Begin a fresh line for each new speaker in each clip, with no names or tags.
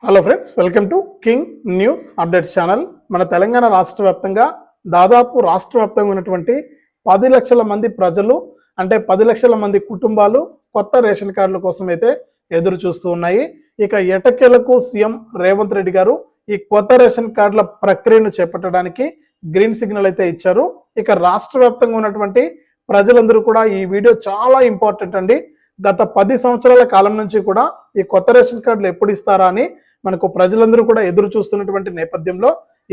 Hello friends, welcome to king news updates channel. మన తెలంగాణ రాష్ట్ర వ్యాప్తంగా దాదాపు రాష్ట్ర వ్యాప్తంగా ఉన్నటువంటి 10 లక్షల మంది ప్రజలు అంటే 10 లక్షల మంది కుటుంబాలు కొత్త రేషన్ కార్డుల కోసం అయితే ఎదురు చూస్తూ ఉన్నాయి. ఇక ఎటకేలకు సీఎం రేవంత్ రెడ్డి గారు ఈ కొత్త రేషన్ కార్డుల ప్రక్రియను చేపట్టడానికి గ్రీన్ సిగ్నల్ అయితే ఇచ్చారు. ఇక రాష్ట్ర వ్యాప్తంగా ఉన్నటువంటి ప్రజలందరూ కూడా ఈ వీడియో చాలా ఇంపార్టెంట్ అండి. గత 10 సంవత్సరాల కాలం నుంచి కూడా ఈ కొత్త రేషన్ కార్డులు ఎప్పుడు ఇస్తారా అని మనకు ప్రజలందరూ కూడా ఎదురు చూస్తున్నటువంటి నేపథ్యంలో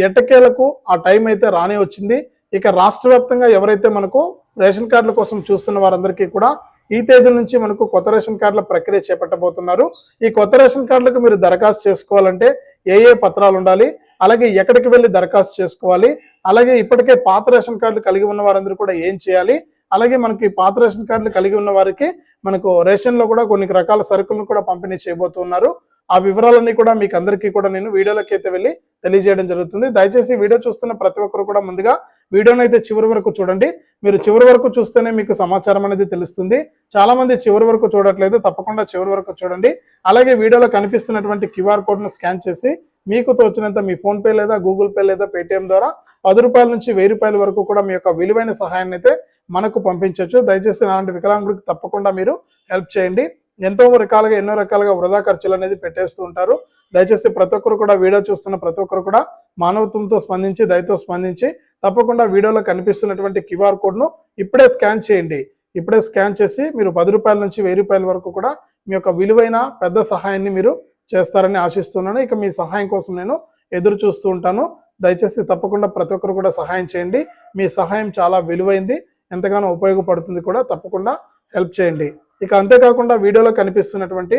ఎట్టకేలకు ఆ టైం అయితే రానే వచ్చింది. ఇక రాష్ట్ర వ్యాప్తంగా ఎవరైతే మనకు రేషన్ కార్డుల కోసం చూస్తున్న వారందరికీ కూడా ఈ తేదీ నుంచి మనకు కొత్త రేషన్ కార్డుల ప్రక్రియ చేపట్టబోతున్నారు. ఈ కొత్త రేషన్ కార్డులకు మీరు దరఖాస్తు చేసుకోవాలంటే ఏ పత్రాలు ఉండాలి, అలాగే ఎక్కడికి వెళ్ళి దరఖాస్తు చేసుకోవాలి, అలాగే ఇప్పటికే పాత రేషన్ కార్డులు కలిగి ఉన్న వారందరూ కూడా ఏం చేయాలి, అలాగే మనకి పాత రేషన్ కార్డులు కలిగి ఉన్న వారికి మనకు రేషన్లో కూడా కొన్ని రకాల సరుకులను కూడా పంపిణీ చేయబోతున్నారు. ఆ వివరాలన్నీ కూడా మీకు అందరికీ కూడా నేను వీడియోలోకి అయితే వెళ్ళి తెలియజేయడం జరుగుతుంది. దయచేసి వీడియో చూస్తున్న ప్రతి ఒక్కరు కూడా ముందుగా వీడియోని అయితే చివరి వరకు చూడండి. మీరు చివరి వరకు చూస్తేనే మీకు సమాచారం అనేది తెలుస్తుంది. చాలా మంది చివరి వరకు చూడట్లేదు, తప్పకుండా చివరి వరకు చూడండి. అలాగే వీడియోలో కనిపిస్తున్నటువంటి క్యూఆర్ కోడ్ను స్కాన్ చేసి మీకు తోచినంత మీ ఫోన్పే లేదా గూగుల్ పే లేదా పేటిఎం ద్వారా 10 రూపాయల నుంచి 1000 రూపాయల వరకు కూడా మీ యొక్క విలువైన సహాయాన్ని అయితే మనకు పంపించవచ్చు. దయచేసి అలాంటి వికలాంగులకు తప్పకుండా మీరు హెల్ప్ చేయండి. ఎన్నో రకాలుగా వృధా ఖర్చులు అనేది పెట్టేస్తూ ఉంటారు. దయచేసి ప్రతి ఒక్కరు కూడా వీడియో చూస్తున్న ప్రతి ఒక్కరు కూడా మానవత్వంతో స్పందించి దయతో స్పందించి తప్పకుండా వీడియోలో కనిపిస్తున్నటువంటి క్యూఆర్ కోడ్ను ఇప్పుడే స్కాన్ చేయండి. ఇప్పుడే స్కాన్ చేసి మీరు 10 రూపాయల నుంచి 1000 రూపాయల వరకు కూడా మీ యొక్క విలువైన పెద్ద సహాయాన్ని మీరు చేస్తారని ఆశిస్తున్నాను. ఇక మీ సహాయం కోసం నేను ఎదురు చూస్తూ ఉంటాను. దయచేసి తప్పకుండా ప్రతి ఒక్కరు కూడా సహాయం చేయండి. మీ సహాయం చాలా విలువైంది, ఎంతగానో ఉపయోగపడుతుంది కూడా. తప్పకుండా హెల్ప్ చేయండి. ఇక అంతేకాకుండా వీడియోలో కనిపిస్తున్నటువంటి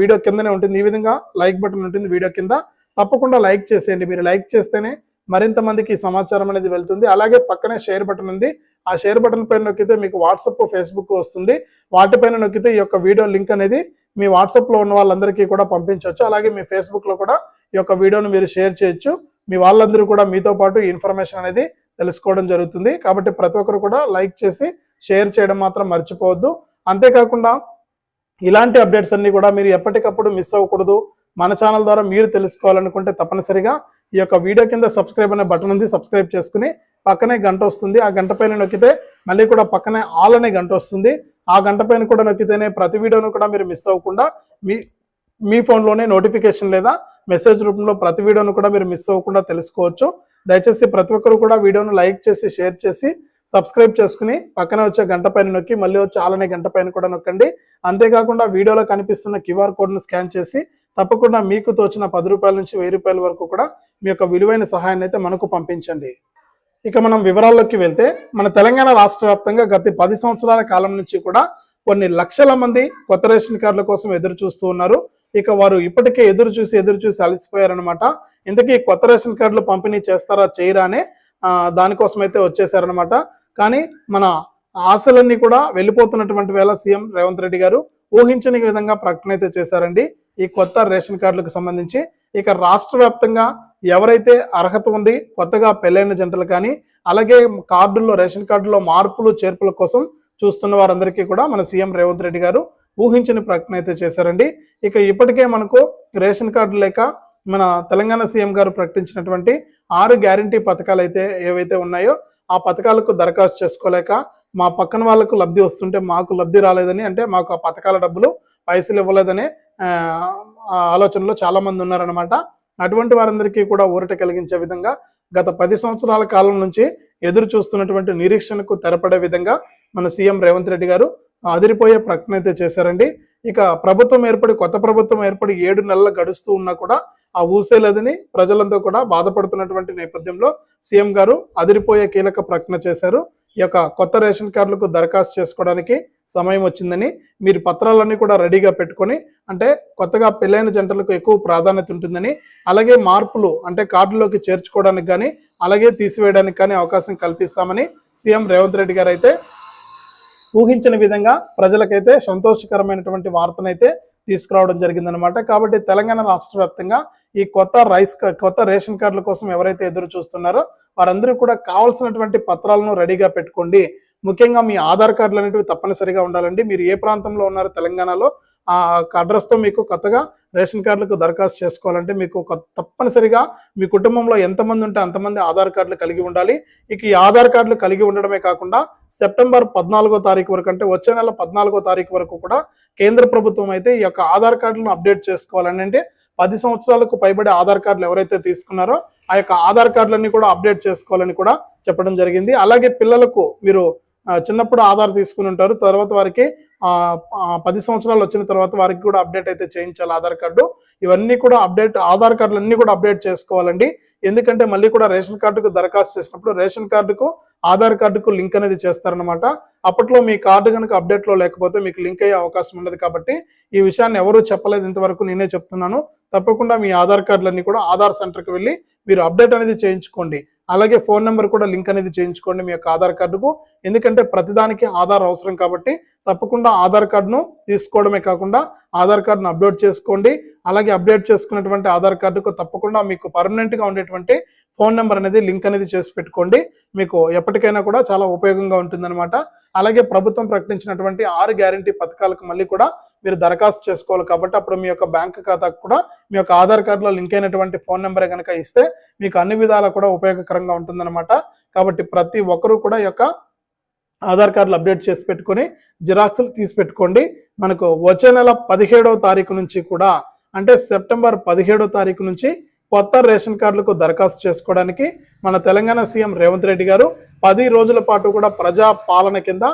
వీడియో కిందనే ఉంటుంది ఈ విధంగా లైక్ బటన్ ఉంటుంది వీడియో కింద. తప్పకుండా లైక్ చేసేయండి. మీరు లైక్ చేస్తేనే మరింత మందికి సమాచారం అనేది వెళ్తుంది. అలాగే పక్కనే షేర్ బటన్ ఉంది. ఆ షేర్ బటన్ పైన నొక్కితే మీకు వాట్సాప్, ఫేస్బుక్ వస్తుంది. వాటిపైన నొక్కితే ఈ యొక్క వీడియో లింక్ అనేది మీ వాట్సాప్లో ఉన్న వాళ్ళందరికీ కూడా పంపించవచ్చు. అలాగే మీ ఫేస్బుక్లో కూడా ఈ యొక్క వీడియోను మీరు షేర్ చేయొచ్చు. మీ వాళ్ళందరూ కూడా మీతో పాటు ఈ ఇన్ఫర్మేషన్ అనేది తెలుసుకోవడం జరుగుతుంది. కాబట్టి ప్రతి ఒక్కరు కూడా లైక్ చేసి షేర్ చేయడం మాత్రం మర్చిపోవద్దు. అంతేకాకుండా ఇలాంటి అప్డేట్స్ అన్ని కూడా మీరు ఎప్పటికప్పుడు మిస్ అవ్వకూడదు, మన ఛానల్ ద్వారా మీరు తెలుసుకోవాలనుకుంటే తప్పనిసరిగా ఈ యొక్క వీడియో కింద సబ్స్క్రైబ్ అనే బటన్ ఉంది. సబ్స్క్రైబ్ చేసుకుని పక్కనే గంట వస్తుంది. ఆ గంట పైన నొక్కితే మళ్ళీ కూడా పక్కనే ఆల్ అనే గంట వస్తుంది. ఆ గంట పైన కూడా నొక్కితేనే ప్రతి వీడియోను కూడా మీరు మిస్ అవ్వకుండా మీ ఫోన్లోనే నోటిఫికేషన్ లేదా మెసేజ్ రూపంలో ప్రతి వీడియోను కూడా మీరు మిస్ అవ్వకుండా తెలుసుకోవచ్చు. దయచేసి ప్రతి ఒక్కరు కూడా వీడియోను లైక్ చేసి షేర్ చేసి సబ్స్క్రైబ్ చేసుకుని పక్కన వచ్చే గంట పైన నొక్కి మళ్ళీ వచ్చే ఆలనే గంట పైన కూడా నొక్కండి. అంతేకాకుండా వీడియోలో కనిపిస్తున్న క్యూఆర్ కోడ్ను స్కాన్ చేసి తప్పకుండా మీకు తోచిన 10 రూపాయల నుంచి 1000 రూపాయల వరకు కూడా మీ యొక్క విలువైన సహాయాన్ని అయితే మనకు పంపించండి. ఇక మనం వివరాల్లోకి వెళ్తే మన తెలంగాణ రాష్ట్ర వ్యాప్తంగా గత 10 సంవత్సరాల కాలం నుంచి కూడా కొన్ని లక్షల మంది కొత్త రేషన్ కార్డుల కోసం ఎదురు చూస్తూ ఉన్నారు. ఇక వారు ఇప్పటికే ఎదురు చూసి అలసిపోయారనమాట. ఇంతకీ కొత్త రేషన్ కార్డులు పంపిణీ చేస్తారా చేయరా అనే దానికోసం అయితే వచ్చేసారనమాట. కానీ మన ఆశలన్నీ కూడా వెళ్ళిపోతున్నటువంటి వేళ సీఎం రేవంత్ రెడ్డి గారు ఊహించని విధంగా ప్రకటన అయితే చేశారండి ఈ కొత్త రేషన్ కార్డులకు సంబంధించి. ఇక రాష్ట్ర వ్యాప్తంగా ఎవరైతే అర్హత ఉండి కొత్తగా పెళ్ళైన జంటలు కానీ అలాగే రేషన్ కార్డుల్లో మార్పులు చేర్పుల కోసం చూస్తున్న వారందరికీ కూడా మన సీఎం రేవంత్ రెడ్డి గారు ఊహించని ప్రకటన అయితే చేశారండి. ఇక ఇప్పటికే మనకు రేషన్ కార్డు లేక మన తెలంగాణ సీఎం గారు ప్రకటించినటువంటి 6 గ్యారంటీ పథకాలు అయితే ఏవైతే ఉన్నాయో ఆ పథకాలకు దరఖాస్తు చేసుకోలేక మా పక్కన వాళ్ళకు లబ్ధి వస్తుంటే మాకు లబ్ధి రాలేదని, అంటే మాకు ఆ పథకాల డబ్బులు పైసలు ఇవ్వలేదనే ఆలోచనలో చాలా మంది ఉన్నారనమాట. అటువంటి వారందరికీ కూడా ఊరట కలిగించే విధంగా గత 10 సంవత్సరాల కాలం నుంచి ఎదురు చూస్తున్నటువంటి నిరీక్షణకు తెరపడే విధంగా మన సీఎం రేవంత్ రెడ్డి గారు అదిరిపోయే ప్రకటన అయితే చేశారండి. ఇక కొత్త ప్రభుత్వం ఏర్పడి 7 నెలలు గడుస్తూ ఉన్నా కూడా ఆ ఊసేలేదని ప్రజలంతా కూడా బాధపడుతున్నటువంటి నేపథ్యంలో సీఎం గారు అదిరిపోయే కీలక ప్రకటన చేశారు. ఈ యొక్క కొత్త రేషన్ కార్డులకు దరఖాస్తు చేసుకోవడానికి సమయం వచ్చిందని, మీరు పత్రాలన్నీ కూడా రెడీగా పెట్టుకొని, అంటే కొత్తగా పెళ్ళైన జంటలకు ఎక్కువ ప్రాధాన్యత ఉంటుందని, అలాగే మార్పులు అంటే కార్డులోకి చేర్చుకోవడానికి కానీ అలాగే తీసివేయడానికి కానీ అవకాశం కల్పిస్తామని సీఎం రేవంత్ రెడ్డి గారు అయితే ఊహించిన విధంగా ప్రజలకైతే సంతోషకరమైనటువంటి వార్తనైతే తీసుకురావడం జరిగిందనమాట. కాబట్టి తెలంగాణ రాష్ట్ర వ్యాప్తంగా ఈ కొత్త రేషన్ కార్డుల కోసం ఎవరైతే ఎదురు చూస్తున్నారో వారందరూ కూడా కావాల్సినటువంటి పత్రాలను రెడీగా పెట్టుకోండి. ముఖ్యంగా మీ ఆధార్ కార్డులు అనేటివి తప్పనిసరిగా ఉండాలండి. మీరు ఏ ప్రాంతంలో ఉన్నారో తెలంగాణలో ఆ అడ్రస్తో మీకు కొత్తగా రేషన్ కార్డులకు దరఖాస్తు చేసుకోవాలంటే మీకు తప్పనిసరిగా మీ కుటుంబంలో ఎంతమంది ఉంటే అంతమంది ఆధార్ కార్డులు కలిగి ఉండాలి. ఇక ఈ ఆధార్ కార్డులు కలిగి ఉండడమే కాకుండా సెప్టెంబర్ 14వ తారీఖు వరకు, అంటే వచ్చే నెల 14వ తారీఖు వరకు కూడా కేంద్ర ప్రభుత్వం అయితే ఈ యొక్క ఆధార్ కార్డులను అప్డేట్ చేసుకోవాలని, అంటే 10 సంవత్సరాలకు పైబడి ఆధార్ కార్డులు ఎవరైతే తీసుకున్నారో ఆ యొక్క ఆధార్ కార్డులన్నీ కూడా అప్డేట్ చేసుకోవాలని కూడా చెప్పడం జరిగింది. అలాగే పిల్లలకు మీరు చిన్నప్పుడు ఆధార్ తీసుకుని ఉంటారు, తర్వాత వారికి 10 సంవత్సరాలు వచ్చిన తర్వాత వారికి కూడా అప్డేట్ అయితే చేయించాలి ఆధార్ కార్డు. ఇవన్నీ కూడా ఆధార్ కార్డులు అన్ని కూడా అప్డేట్ చేసుకోవాలండి. ఎందుకంటే మళ్ళీ కూడా రేషన్ కార్డుకు దరఖాస్తు చేసినప్పుడు రేషన్ కార్డుకు ఆధార్ కార్డుకు లింక్ అనేది చేస్తారనమాట. అప్పట్లో మీ కార్డు కనుక అప్డేట్లో లేకపోతే మీకు లింక్ అయ్యే అవకాశం ఉండదు. కాబట్టి ఈ విషయాన్ని ఎవరూ చెప్పలేదు ఇంతవరకు, నేనే చెప్తున్నాను. తప్పకుండా మీ ఆధార్ కార్డులన్నీ కూడా ఆధార్ సెంటర్కి వెళ్ళి మీరు అప్డేట్ అనేది చేయించుకోండి. అలాగే ఫోన్ నెంబర్ కూడా లింక్ అనేది చేయించుకోండి మీ యొక్క ఆధార్ కార్డుకు. ఎందుకంటే ప్రతిదానికి ఆధార్ అవసరం కాబట్టి తప్పకుండా ఆధార్ కార్డును తీసుకోవడమే కాకుండా ఆధార్ కార్డును అప్డేట్ చేసుకోండి. అలాగే అప్డేట్ చేసుకున్నటువంటి ఆధార్ కార్డుకు తప్పకుండా మీకు పర్మనెంట్గా ఉండేటువంటి ఫోన్ నెంబర్ అనేది లింక్ అనేది చేసి పెట్టుకోండి. మీకు ఎప్పటికైనా కూడా చాలా ఉపయోగంగా ఉంటుందన్నమాట. అలాగే ప్రభుత్వం ప్రకటించినటువంటి 6 గ్యారంటీ పథకాలకు మళ్ళీ కూడా మీరు దరఖాస్తు చేసుకోవాలి. కాబట్టి అప్పుడు మీ యొక్క బ్యాంక్ ఖాతాకు కూడా మీ యొక్క ఆధార్ కార్డులో లింక్ అయినటువంటి ఫోన్ నెంబరే కనుక ఇస్తే మీకు అన్ని విధాలా కూడా ఉపయోగకరంగా ఉంటుందన్నమాట. కాబట్టి ప్రతి ఒక్కరూ కూడా ఈ యొక్క ఆధార్ కార్డులు అప్డేట్ చేసి పెట్టుకొని జిరాక్స్లు తీసి పెట్టుకోండి. మనకు వచ్చే నెల 17వ తారీఖు నుంచి కూడా, అంటే సెప్టెంబర్ 17వ తారీఖు నుంచి కొత్త రేషన్ కార్డులకు దరఖాస్తు చేసుకోవడానికి మన తెలంగాణ సీఎం రేవంత్ రెడ్డి గారు 10 రోజుల పాటు కూడా ప్రజా పాలన కింద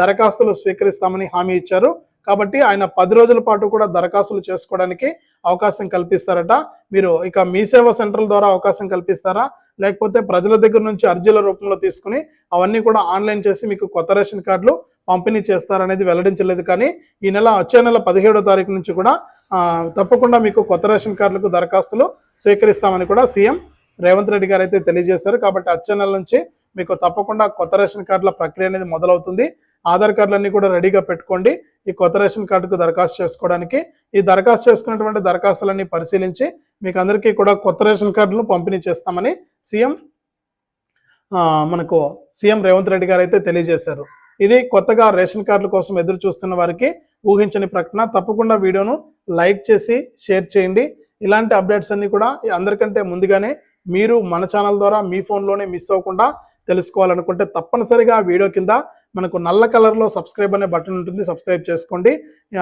దరఖాస్తులు స్వీకరిస్తామని హామీ ఇచ్చారు. కాబట్టి ఆయన 10 రోజుల పాటు కూడా దరఖాస్తులు చేసుకోవడానికి అవకాశం కల్పిస్తారట. మీరు ఇక మీ సేవా సెంటర్ల ద్వారా అవకాశం కల్పిస్తారా, లేకపోతే ప్రజల దగ్గర నుంచి అర్జీల రూపంలో తీసుకుని అవన్నీ కూడా ఆన్లైన్ చేసి మీకు కొత్త రేషన్ కార్డులు పంపిణీ చేస్తారనేది వెల్లడించలేదు. కానీ ఈ నెల వచ్చే నెల 17వ తారీఖు నుంచి కూడా తప్పకుండా మీకు కొత్త రేషన్ కార్డులకు దరఖాస్తులు స్వీకరిస్తామని కూడా సీఎం రేవంత్ రెడ్డి గారు అయితే తెలియజేశారు. కాబట్టి వచ్చే నెల నుంచి మీకు తప్పకుండా కొత్త రేషన్ కార్డుల ప్రక్రియ అనేది మొదలవుతుంది. ఆధార్ కార్డులన్నీ కూడా రెడీగా పెట్టుకోండి ఈ కొత్త రేషన్ కార్డుకు దరఖాస్తు చేసుకోవడానికి. ఈ దరఖాస్తు చేసుకున్నటువంటి దరఖాస్తులన్నీ పరిశీలించి మీకు అందరికీ కూడా కొత్త రేషన్ కార్డులను పంపిణీ చేస్తామని మనకు సీఎం రేవంత్ రెడ్డి గారు అయితే తెలియజేశారు. ఇది కొత్తగా రేషన్ కార్డుల కోసం ఎదురు చూస్తున్న వారికి ఊహించని ప్రకటన. తప్పకుండా వీడియోను లైక్ చేసి షేర్ చేయండి. ఇలాంటి అప్డేట్స్ అన్ని కూడా అందరికంటే ముందుగానే మీరు మన ఛానల్ ద్వారా మీ ఫోన్లోనే మిస్ అవ్వకుండా తెలుసుకోవాలనుకుంటే తప్పనిసరిగా వీడియో కింద మనకు నల్ల కలర్లో సబ్స్క్రైబ్ అనే బటన్ ఉంటుంది, సబ్స్క్రైబ్ చేసుకోండి.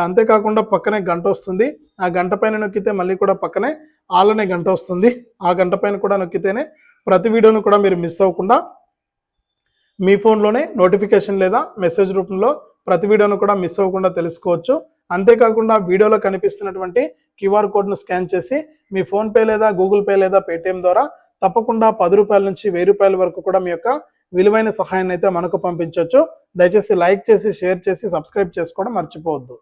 అంతేకాకుండా పక్కనే గంట వస్తుంది, ఆ గంట పైన నొక్కితే మళ్ళీ కూడా పక్కనే ఆల్ అనే గంట వస్తుంది. ఆ గంట పైన కూడా నొక్కితేనే ప్రతి వీడియోను కూడా మీరు మిస్ అవ్వకుండా మీ ఫోన్లోనే నోటిఫికేషన్ లేదా మెసేజ్ రూపంలో ప్రతి వీడియోను కూడా మిస్ అవ్వకుండా తెలుసుకోవచ్చు. అంతేకాకుండా వీడియోలో కనిపిస్తున్నటువంటి క్యూఆర్ కోడ్ను స్కాన్ చేసి మీ ఫోన్పే లేదా గూగుల్ పే లేదా పేటిఎం ద్వారా తప్పకుండా 10 రూపాయల నుంచి 1000 రూపాయల వరకు కూడా మీ యొక్క విలువైన సహాయాన్ని అయితే మనకు పంపించవచ్చు. దయచేసి లైక్ చేసి షేర్ చేసి సబ్స్క్రైబ్ చేసుకోవడం మర్చిపోవద్దు.